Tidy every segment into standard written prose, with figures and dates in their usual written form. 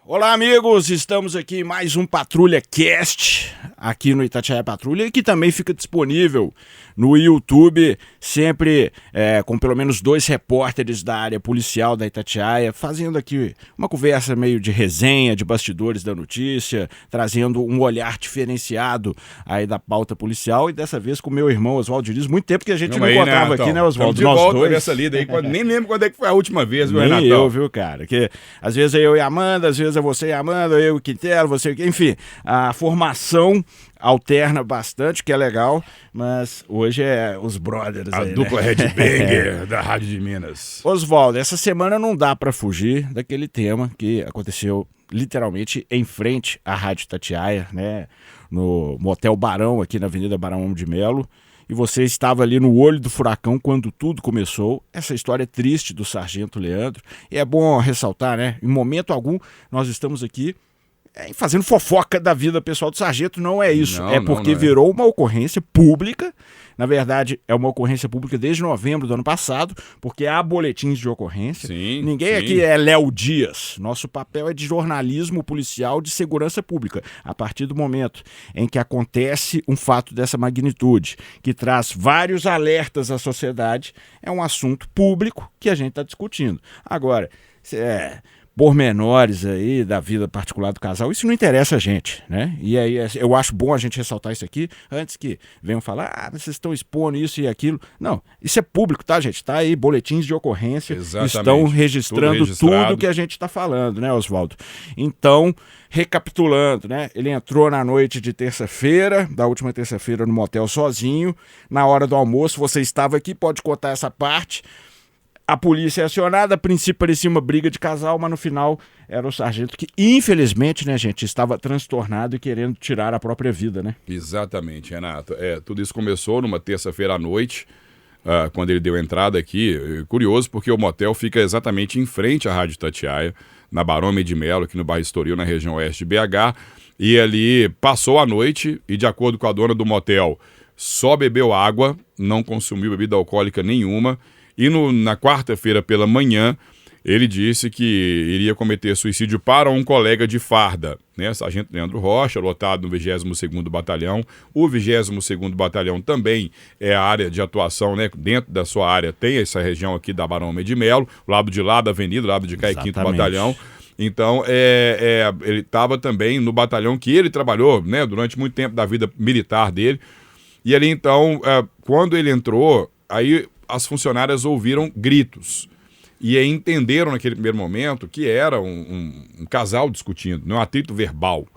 Olá, amigos! Estamos aqui em mais um Patrulha Cast, aqui no Itatiaia Patrulha, que também fica disponível no YouTube, sempre com pelo menos 2 repórteres da área policial da Itatiaia, fazendo aqui uma conversa meio de resenha, de bastidores da notícia, trazendo um olhar diferenciado aí da pauta policial, e dessa vez com o meu irmão Oswaldo Diniz. Muito tempo que a gente não encontrava aqui, né, Oswaldo? De volta nessa lida aí, nem lembro quando é que foi a última vez, meu Renatão. Eu, viu, cara? Que às vezes é eu e a Amanda, às vezes é você e a Amanda, eu e o Quintero, você... Enfim, a formação alterna bastante, que é legal, mas hoje é os brothers A aí, dupla né? Headbanger da Rádio de Minas. Oswaldo, essa semana não dá pra fugir daquele tema que aconteceu literalmente em frente à Rádio Itatiaia, né? No Motel Barão, aqui na Avenida Barão de Melo. E você estava ali no olho do furacão quando tudo começou. Essa história triste do Sargento Leandro. E é bom ressaltar, né? Em momento algum, nós estamos aqui fazendo fofoca da vida pessoal do sargento. Não é isso. Porque virou uma ocorrência pública. Na verdade, é uma ocorrência pública desde novembro do ano passado, porque há boletins de ocorrência. Ninguém aqui é Léo Dias. Nosso papel é de jornalismo policial de segurança pública. A partir do momento em que acontece um fato dessa magnitude, que traz vários alertas à sociedade, é um assunto público que a gente está discutindo. Agora, pormenores aí da vida particular do casal, isso não interessa a gente, né? E aí eu acho bom a gente ressaltar isso aqui, antes que venham falar, vocês estão expondo isso e aquilo. Não, isso é público, tá, gente? Tá aí, boletins de ocorrência. Exatamente. Estão registrando tudo que a gente está falando, né, Oswaldo? Então, recapitulando, né? Ele entrou na noite de terça-feira, da última terça-feira, no motel sozinho. Na hora do almoço, você estava aqui, pode contar essa parte. A polícia é acionada, a princípio parecia uma briga de casal, mas no final era o sargento que, infelizmente, né, gente, estava transtornado e querendo tirar a própria vida, né? Exatamente, Renato. Tudo isso começou numa terça-feira à noite, quando ele deu entrada aqui. Curioso, porque o motel fica exatamente em frente à Rádio Itatiaia, na Barão de Melo, aqui no bairro Estoril, na região oeste de BH. E ali passou a noite e, de acordo com a dona do motel, só bebeu água, não consumiu bebida alcoólica nenhuma. E na quarta-feira pela manhã, ele disse que iria cometer suicídio para um colega de farda, né? Sargento Leandro Rocha, lotado no 22º Batalhão. O 22º Batalhão também é a área de atuação, né? Dentro da sua área tem essa região aqui da Barão de Melo, lado de lá da avenida, lado de cá é 5º Batalhão. Então, ele estava também no batalhão que ele trabalhou, né? Durante muito tempo da vida militar dele. E ali, então, quando ele entrou, aí as funcionárias ouviram gritos e aí entenderam naquele primeiro momento que era um casal discutindo, não é um atrito verbal.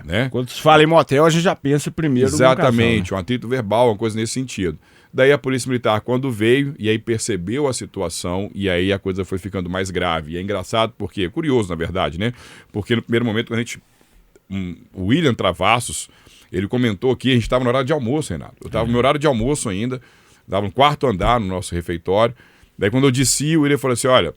Né? Quando se fala em motel, a gente já pensa primeiro no casal, Exatamente, né? um atrito verbal, uma coisa nesse sentido. Daí a polícia militar, quando veio, e aí percebeu a situação, e aí a coisa foi ficando mais grave. E é engraçado porque, curioso na verdade, né? Porque no primeiro momento, quando o William Travassos, ele comentou aqui, a gente estava no horário de almoço, Renato. Eu estava no meu horário de almoço ainda, estava no 4º andar no nosso refeitório. Daí quando eu desci, o William falou assim, olha,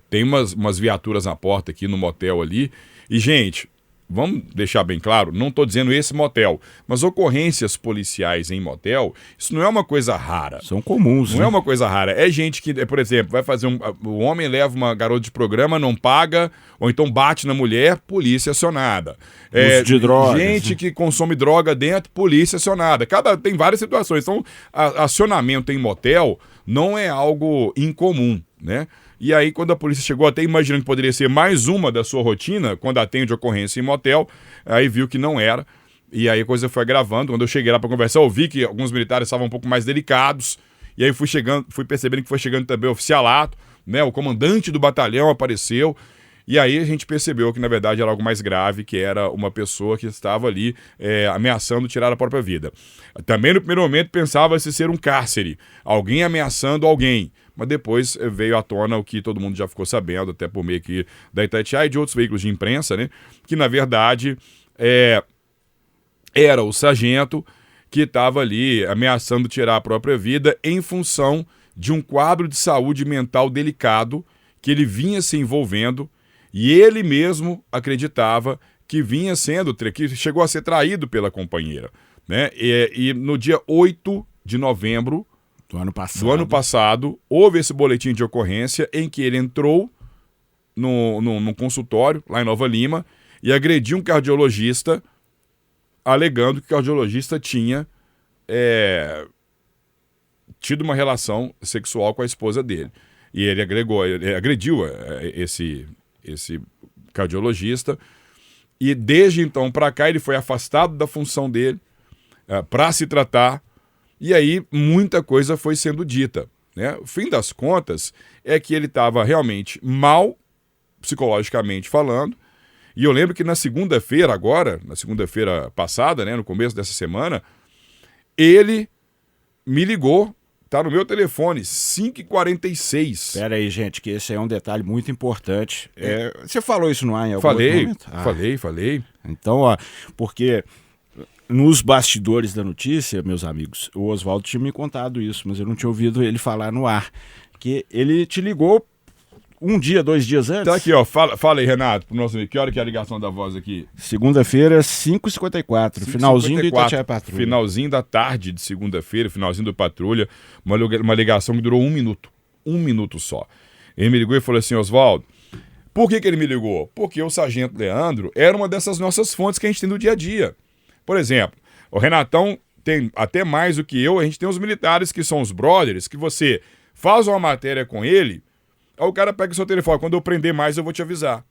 tem umas viaturas na porta aqui no motel ali. E, gente, vamos deixar bem claro, não estou dizendo esse motel, mas ocorrências policiais em motel, isso não é uma coisa rara. São comuns, Não é uma coisa rara. É gente que, por exemplo, vai fazer o homem leva uma garota de programa, não paga, ou então bate na mulher, polícia acionada. Uso de drogas. Gente que consome droga dentro, polícia acionada. Tem várias situações. Então, acionamento em motel não é algo incomum, né? E aí, quando a polícia chegou, até imaginando que poderia ser mais uma da sua rotina, quando atende ocorrência em motel, aí viu que não era. E aí a coisa foi agravando. Quando eu cheguei lá para conversar, eu vi que alguns militares estavam um pouco mais delicados. E aí fui percebendo que foi chegando também o oficialato, né? O comandante do batalhão apareceu. E aí a gente percebeu que, na verdade, era algo mais grave, que era uma pessoa que estava ali ameaçando tirar a própria vida. Também, no primeiro momento, pensava-se ser um cárcere, alguém ameaçando alguém. Mas depois veio à tona o que todo mundo já ficou sabendo, até por meio aqui da Itatiaia e de outros veículos de imprensa, né? Que, na verdade, era o sargento que estava ali ameaçando tirar a própria vida em função de um quadro de saúde mental delicado que ele vinha se envolvendo. E ele mesmo acreditava que que chegou a ser traído pela companheira, né? E no dia 8 de novembro do ano passado, houve esse boletim de ocorrência em que ele entrou num consultório lá em Nova Lima e agrediu um cardiologista, alegando que o cardiologista tinha tido uma relação sexual com a esposa dele. E ele agrediu esse cardiologista. E desde então para cá ele foi afastado da função dele para se tratar. E aí muita coisa foi sendo dita, né? O fim das contas é que ele estava realmente mal, psicologicamente falando. E eu lembro que na segunda-feira passada, né, no começo dessa semana, ele me ligou, tá no meu telefone, 5h46. Espera aí, gente, que esse é um detalhe muito importante. Você falou isso no ar em algum outro momento? Falei. Então, ó, porque nos bastidores da notícia, meus amigos, o Oswaldo tinha me contado isso, mas eu não tinha ouvido ele falar no ar, que ele te ligou 1 dia, 2 dias antes. Tá aqui, ó. Fala aí, Renato, pro nosso amigo. Que hora que é a ligação da voz aqui? Segunda-feira, 5h54, finalzinho do Itatiaia Patrulha. Finalzinho da tarde de segunda-feira, finalzinho do Patrulha, uma ligação que durou 1 minuto. 1 minuto só. Ele me ligou e falou assim: Oswaldo, por que ele me ligou? Porque o Sargento Leandro era uma dessas nossas fontes que a gente tem no dia a dia. Por exemplo, o Renatão tem até mais do que eu, a gente tem os militares que são os brothers, que você faz uma matéria com ele, aí o cara pega o seu telefone, quando eu prender mais eu vou te avisar.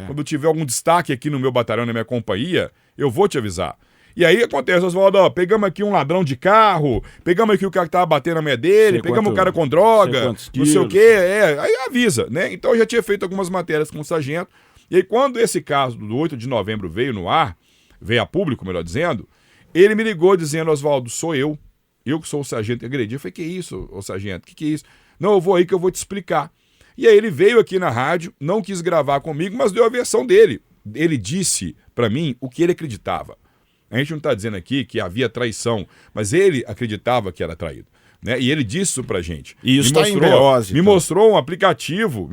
Quando tiver algum destaque aqui no meu batalhão, na minha companhia, eu vou te avisar. E aí acontece, Oswaldo, ó, pegamos aqui um ladrão de carro, pegamos aqui o cara que tava batendo na mulher dele, pegamos o cara com droga, não sei o quê, aí avisa, né? Então eu já tinha feito algumas matérias com o sargento, e aí quando esse caso do 8 de novembro veio no ar, veio a público, melhor dizendo, ele me ligou dizendo: Oswaldo, sou eu que sou o sargento que agredi. Eu falei: que isso, ô sargento, que é isso? Não, eu vou aí que eu vou te explicar. E aí ele veio aqui na rádio, não quis gravar comigo, mas deu a versão dele. Ele disse pra mim o que ele acreditava. A gente não tá dizendo aqui que havia traição, mas ele acreditava que era traído, né? E ele disse isso pra gente. E isso está em Beose. Me mostrou um aplicativo,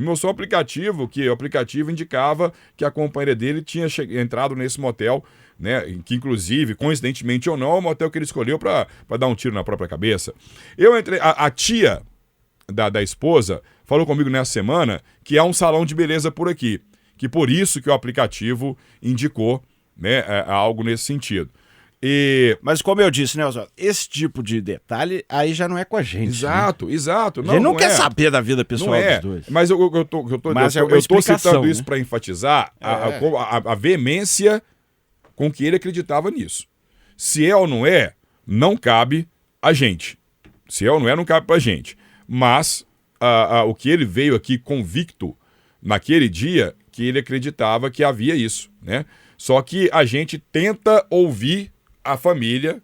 que o aplicativo indicava que a companheira dele tinha entrado nesse motel, né? Que inclusive, coincidentemente ou não, é o motel que ele escolheu pra dar um tiro na própria cabeça. Eu entrei, a tia da esposa falou comigo nessa semana que há um salão de beleza por aqui, que por isso que o aplicativo indicou, né, algo nesse sentido. Mas como eu disse, né, Oswaldo, esse tipo de detalhe aí já não é com a gente. Exato. A gente não quer saber da vida pessoal dos dois. Mas eu tô citando isso para enfatizar a veemência com que ele acreditava nisso. Se é ou não é, não cabe a gente. Se é ou não é, não cabe pra gente. Mas o que ele veio aqui convicto naquele dia, que ele acreditava que havia isso, né? Só que a gente tenta ouvir a família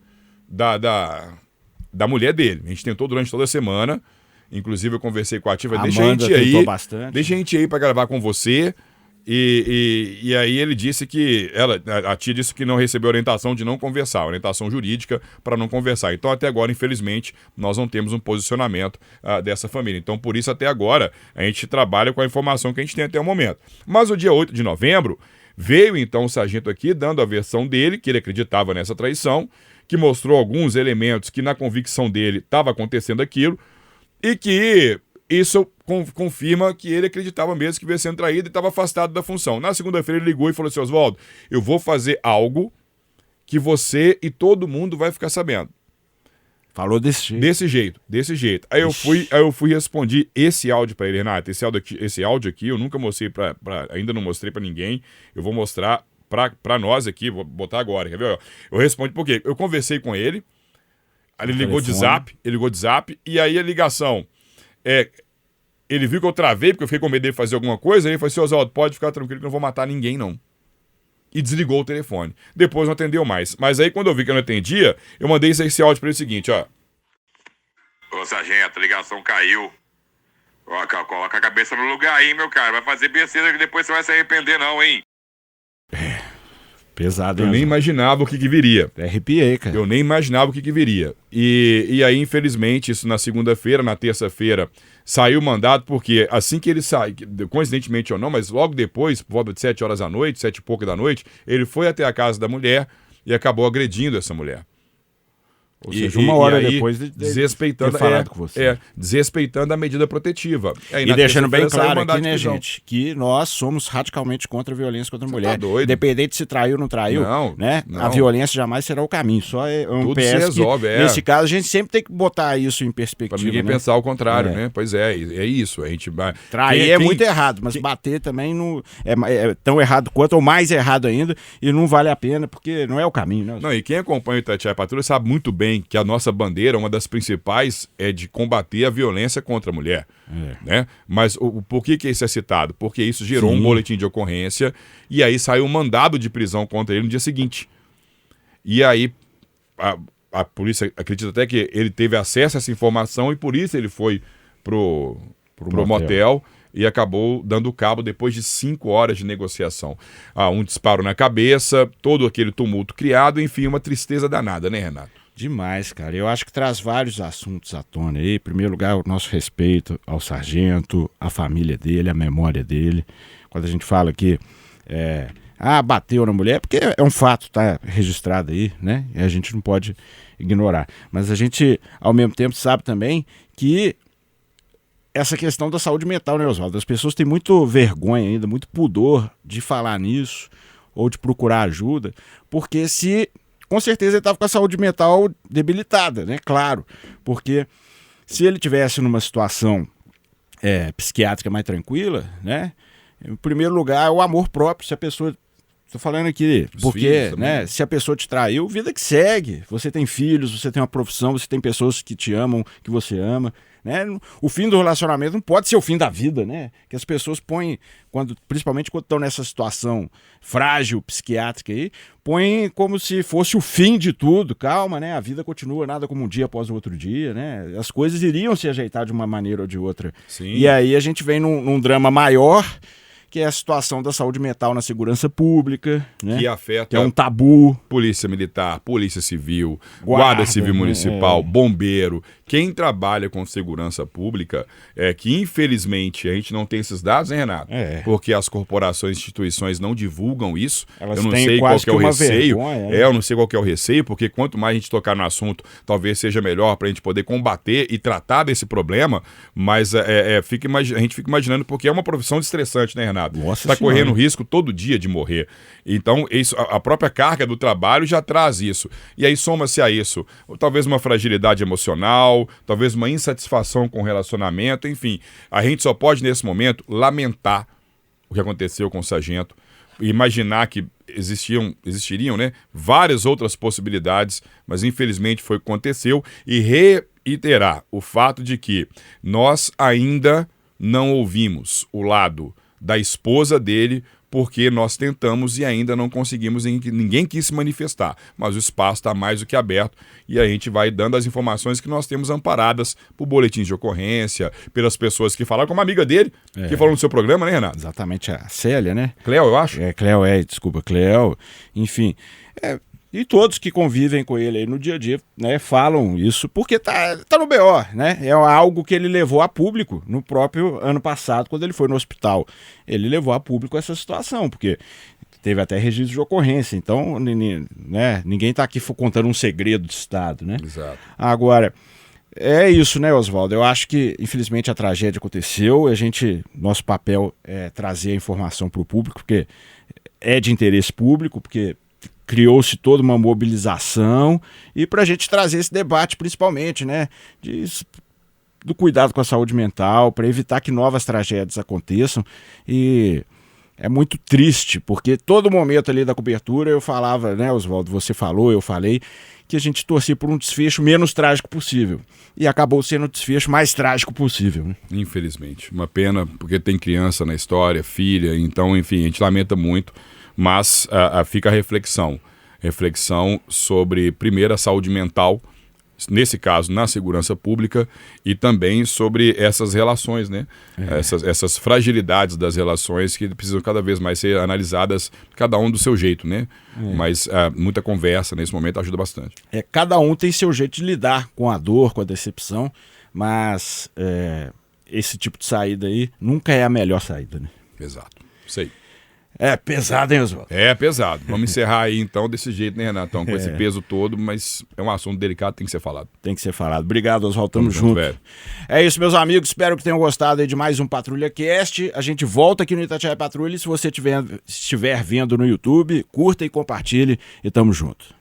da mulher dele. A gente tentou durante toda a semana, inclusive eu conversei com a Ativa, deixa a gente ir para gravar com você. E aí ele disse que a tia disse que não recebeu orientação de não conversar, orientação jurídica para não conversar. Então até agora, infelizmente, nós não temos um posicionamento dessa família. Então por isso até agora a gente trabalha com a informação que a gente tem até o momento. Mas o dia 8 de novembro veio então o sargento aqui dando a versão dele, que ele acreditava nessa traição, que mostrou alguns elementos que na convicção dele estava acontecendo aquilo e que isso confirma que ele acreditava mesmo que veio sendo traído e estava afastado da função. Na segunda-feira ele ligou e falou assim: Oswaldo, eu vou fazer algo que você e todo mundo vai ficar sabendo. Falou desse jeito. Desse jeito. Aí eu fui e respondi esse áudio para ele: Renato, esse áudio aqui eu nunca mostrei ainda não mostrei para ninguém, eu vou mostrar para nós aqui, vou botar agora, quer ver? Eu respondi porque eu conversei com ele, aí ele ligou de zap, e aí a ligação ele viu que eu travei, porque eu fiquei com medo dele fazer alguma coisa, aí ele falou assim: Oswaldo, pode ficar tranquilo que eu não vou matar ninguém, não. E desligou o telefone. Depois não atendeu mais. Mas aí, quando eu vi que eu não atendia, eu mandei esse áudio pra ele seguinte, ó. Ô, sargento, a ligação caiu. Coloca a cabeça no lugar aí, meu cara. Vai fazer besteira que depois você vai se arrepender, não, hein? Pesado, hein? Eu nem imaginava o que viria. Arrepiei, cara. Eu nem imaginava o que viria. E aí, infelizmente, isso na segunda-feira, na terça-feira, saiu o mandado, porque assim que ele sai, coincidentemente ou não, mas logo depois, por volta de 7 horas da noite, 7 e pouco da noite, ele foi até a casa da mulher e acabou agredindo essa mulher. Ou seja, uma hora depois de desrespeitando, ter falado com você. Desrespeitando a medida protetiva. E deixando bem claro aqui, né, gente, que nós somos radicalmente contra a violência contra a mulher. Tá doido. Independente se traiu ou não traiu, né? Não. A violência jamais será o caminho. Só é um Tudo PS se resolve, que, nesse caso, a gente sempre tem que botar isso em perspectiva. Pra ninguém pensar ao contrário, né? Pois é isso. A gente trair é muito errado, mas bater também não é tão errado quanto, ou mais errado ainda, e não vale a pena, porque não é o caminho, né? Não, e quem acompanha o Itatiaia Patrulha sabe muito bem que a nossa bandeira, uma das principais, é de combater a violência contra a mulher. Né? Mas por que isso é citado? Porque isso gerou um boletim de ocorrência e aí saiu um mandado de prisão contra ele no dia seguinte. E aí a polícia acredita até que ele teve acesso a essa informação e por isso ele foi pro motel e acabou dando cabo depois de 5 horas de negociação. Um disparo na cabeça, todo aquele tumulto criado, enfim, uma tristeza danada, né, Renato? Demais, cara. Eu acho que traz vários assuntos à tona aí. Em primeiro lugar, o nosso respeito ao sargento, à família dele, à memória dele. Quando a gente fala que bateu na mulher, porque é um fato, tá registrado aí, né? E a gente não pode ignorar. Mas a gente, ao mesmo tempo, sabe também que essa questão da saúde mental, né, Oswaldo? As pessoas têm muito vergonha ainda, muito pudor de falar nisso ou de procurar ajuda, porque com certeza ele estava com a saúde mental debilitada, né? Claro, porque se ele tivesse numa situação psiquiátrica mais tranquila, né? Em primeiro lugar, é o amor próprio. Se a pessoa... Estou falando aqui, porque né, se a pessoa te traiu, vida que segue. Você tem filhos, você tem uma profissão, você tem pessoas que te amam, que você ama. Né? O fim do relacionamento não pode ser o fim da vida, né? Que as pessoas põem, principalmente quando estão nessa situação frágil, psiquiátrica aí, põem como se fosse o fim de tudo. Calma, né? A vida continua, nada como um dia após o outro dia, né? As coisas iriam se ajeitar de uma maneira ou de outra. Sim. E aí a gente vem num drama maior, que é a situação da saúde mental na segurança pública, né? Que afeta que é um tabu. Polícia Militar, Polícia Civil, Guarda Civil Municipal, Bombeiro, quem trabalha com segurança pública, que infelizmente a gente não tem esses dados, né, Renato? Porque as corporações e instituições não divulgam isso. Elas eu não têm sei qual que é o receio. Eu não sei qual que é o receio, porque quanto mais a gente tocar no assunto, talvez seja melhor para a gente poder combater e tratar desse problema, mas a gente fica imaginando, porque é uma profissão estressante, né, Renato? Está correndo risco todo dia de morrer. Então, a própria carga do trabalho já traz isso. E aí soma-se a isso, talvez uma fragilidade emocional, talvez uma insatisfação com o relacionamento, enfim. A gente só pode, nesse momento, lamentar o que aconteceu com o sargento, imaginar que existiriam, né, várias outras possibilidades, mas infelizmente foi o que aconteceu, e reiterar o fato de que nós ainda não ouvimos o lado da esposa dele, porque nós tentamos e ainda não conseguimos, ninguém quis se manifestar, mas o espaço está mais do que aberto e a gente vai dando as informações que nós temos amparadas por boletins de ocorrência, pelas pessoas que falaram, como a amiga dele, que falou no seu programa, né, Renato? Exatamente, a Célia, né? Cleo, eu acho. Cleo, enfim... E todos que convivem com ele aí no dia a dia, né, falam isso porque tá no BO, né? É algo que ele levou a público no próprio ano passado, quando ele foi no hospital. Ele levou a público essa situação, porque teve até registro de ocorrência. Então, né, ninguém tá aqui contando um segredo de Estado, né? Exato. Agora, é isso, né, Oswaldo? Eu acho que, infelizmente, a tragédia aconteceu. Nosso papel é trazer a informação para o público, porque é de interesse público, porque criou-se toda uma mobilização e para a gente trazer esse debate principalmente, né, do cuidado com a saúde mental, para evitar que novas tragédias aconteçam. E é muito triste, porque todo momento ali da cobertura eu falava, né, Oswaldo, você falou, eu falei, que a gente torcia por um desfecho menos trágico possível. E acabou sendo o desfecho mais trágico possível, né? Infelizmente. Uma pena, porque tem criança na história, filha, então, enfim, a gente lamenta muito. Mas fica a reflexão sobre, primeiro, a saúde mental, nesse caso, na segurança pública, e também sobre essas relações, né? Essas fragilidades das relações que precisam cada vez mais ser analisadas, cada um do seu jeito, né? Mas muita conversa nesse momento ajuda bastante. Cada um tem seu jeito de lidar com a dor, com a decepção, mas esse tipo de saída aí nunca é a melhor saída, né? Exato, isso aí. É pesado, hein, Oswaldo? É pesado. Vamos encerrar aí então desse jeito, né, Renatão? Com esse peso todo, mas é um assunto delicado, tem que ser falado. Tem que ser falado. Obrigado, Oswaldo. Tamo junto, junto. velho. É isso, meus amigos. Espero que tenham gostado aí de mais um Patrulha Cast. A gente volta aqui no Itatiaia Patrulha. E se você estiver vendo no YouTube, curta e compartilhe. E tamo junto.